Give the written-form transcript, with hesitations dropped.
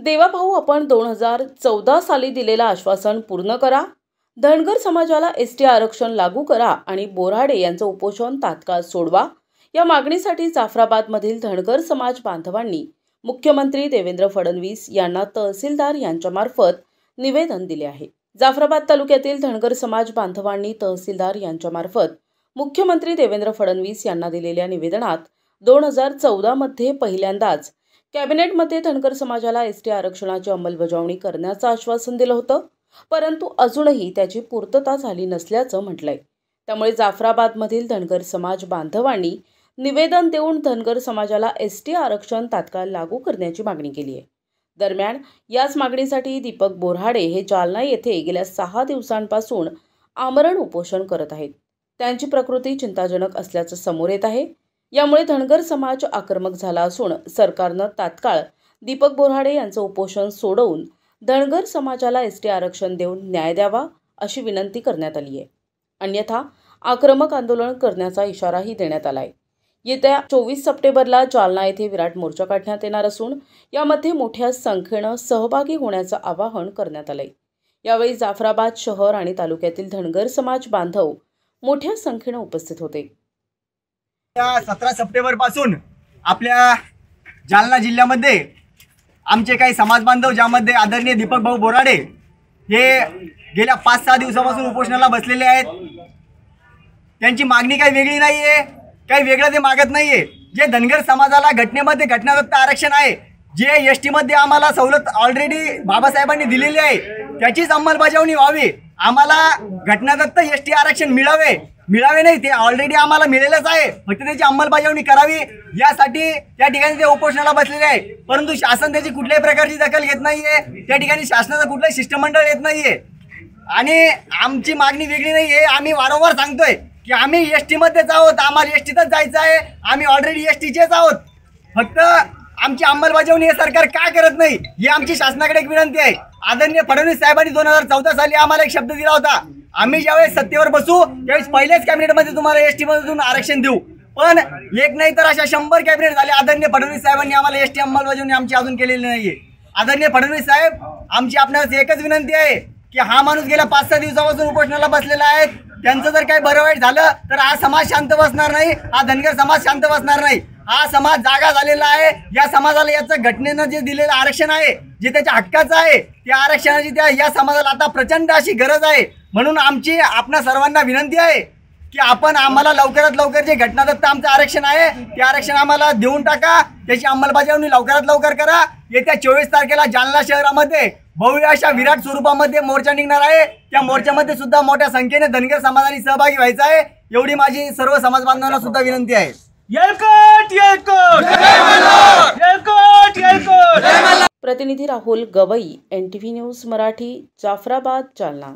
देवाभाऊ, आपण 2014 साली दिलेलं आश्वासन पूर्ण करा. धनगर समाजाला एसटी आरक्षण लागू करा आणि बोऱ्हाडे यांचं उपोषण तात्काळ सोडवा. या मागणीसाठी जाफराबादमधील धनगर समाज बांधवांनी मुख्यमंत्री देवेंद्र फडणवीस यांना तहसीलदार यांच्यामार्फत निवेदन दिले आहे. जाफराबाद तालुक्यातील धनगर समाज बांधवांनी तहसीलदार यांच्यामार्फत मुख्यमंत्री देवेंद्र फडणवीस यांना दिलेल्या निवेदनात 2014 मध्ये पहिल्यांदाच कॅबिनेटमध्ये धनगर समाजाला एसटी आरक्षणाची अंमलबजावणी करण्याचं आश्वासन दिलं होतं, परंतु अजूनही त्याची पूर्तता झाली नसल्याचं म्हटलंय. त्यामुळे जाफराबादमधील धनगर समाज बांधवांनी निवेदन देऊन धनगर समाजाला एसटी आरक्षण तात्काळ लागू करण्याची मागणी केली आहे. दरम्यान याच मागणीसाठी दीपक बोऱ्हाडे हे जालना येथे गेल्या 6 दिवसांपासून आमरण उपोषण करत आहेत. त्यांची प्रकृती चिंताजनक असल्याचं समोर येत आहे. यामुळे धनगर समाज आक्रमक झाला असून सरकारनं तात्काळ दीपक बोऱ्हाडे यांचं उपोषण सोडवून धनगर समाजाला एसटी आरक्षण देऊन न्याय द्यावा अशी विनंती करण्यात आली आहे. अन्यथा आक्रमक आंदोलन करण्याचा इशाराही देण्यात आला आहे. येत्या 24 सप्टेंबरला जालना येथे विराट मोर्चा काढण्यात येणार असून यामध्ये मोठ्या संख्येनं सहभागी होण्याचं आवाहन करण्यात आलंय. यावेळी जाफराबाद शहर आणि तालुक्यातील धनगर समाज बांधव मोठ्या संख्येनं उपस्थित होते. 17 सप्टेंबर पासून आपल्या जालना जिल्ह्यामध्ये आमचे काही समाज बांधव, ज्यामध्ये आदरणीय दीपक भाऊ बोऱ्हाडे हे गेल्या 5-6 दिवसापासून उपोषणाला बसलेले आहेत. त्यांची मागणी काही वेगळी नाहीये, काही वेगळं ते मागत नाहीये. जे धनगर समाजाला घटनेमध्ये घटनादत्त आरक्षण आहे, जे एसटी मध्ये आम्हाला सवलत ऑलरेडी बाबासाहेबांनी दिलेली आहे, त्याचीच अंमलबजावणी व्हावी. आम्हाला घटनादत्त एसटी आरक्षण मिळावे नाही, ते ऑलरेडी आम्हाला मिळेलच आहे, फक्त त्याची अंमलबजावणी करावी यासाठी त्या ठिकाणी ते उपोषणाला बसलेले आहे. परंतु शासन त्याची कुठल्याही प्रकारची दखल घेत नाहीये. त्या ठिकाणी शासनाचं कुठलंही शिष्टमंडळ येत नाहीये आणि आमची मागणी वेगळी नाहीये. आम्ही वारंवार सांगतोय की आम्ही एसटी मध्येच आहोत, आम्हाला एसटीतच जायचं आहे, आम्ही ऑलरेडी एसटीचेच आहोत. फक्त आमची अंमलबजावणी हे सरकार का करत नाही, ही आमची शासनाकडे एक विनंती आहे. आदरणीय फडणवीस साहेबांनी 2014 साली आम्हाला एक शब्द दिला होता, आम्ही ज्यावेळेस सत्तेवर बसू त्यावेळेस पहिल्याच कॅबिनेटमध्ये तुम्हाला एसटी मधून आरक्षण देऊ. पण एक नाही तर अशा 100 कॅबिनेट झाले. आदरणीय फडणवीस साहेबांनी आम्हाला एसटी अंमलबजावणी आमची अजून केलेली नाहीये. आदरणीय फडणवीस साहेब, आमची आपल्याला एकच विनंती आहे की हा माणूस गेल्या 5-6 दिवसापासून उपोषणाला बसलेला आहे. त्यांचं जर काही बरं वाईट झालं तर हा समाज शांत बसणार नाही, हा धनगर समाज शांत बसणार नाही. हा समाज जागा झालेला आहे. या समाजाला याचं घटनेनं जे दिलेलं आरक्षण आहे, जे त्याच्या हक्काचं आहे, त्या आरक्षणाची या समाजाला आता प्रचंड अशी गरज आहे. म्हणून आमची आपणा सर्वांना विनंती आहे की आपण आम्हाला लवकरात लवकर जे घटनादत्त आमचं आरक्षण आहे ते आरक्षण आम्हाला देऊन टाका, त्याची अंमलबजावणी लवकरात लवकर करा. येत्या 24 तारखेला जालना शहरामध्ये भव्य अशा विराट स्वरूपामध्ये मोर्चा निघणार आहे. त्या मोर्चामध्ये सुद्धा मोठ्या संख्येने धनगर समाजाने सहभागी व्हायचं आहे. एवढी माझी सर्व समाज बांधवांना सुद्धा विनंती आहे. प्रतिनिधी राहुल गवई, NTV न्यूज मराठी, जाफराबाद, जालना.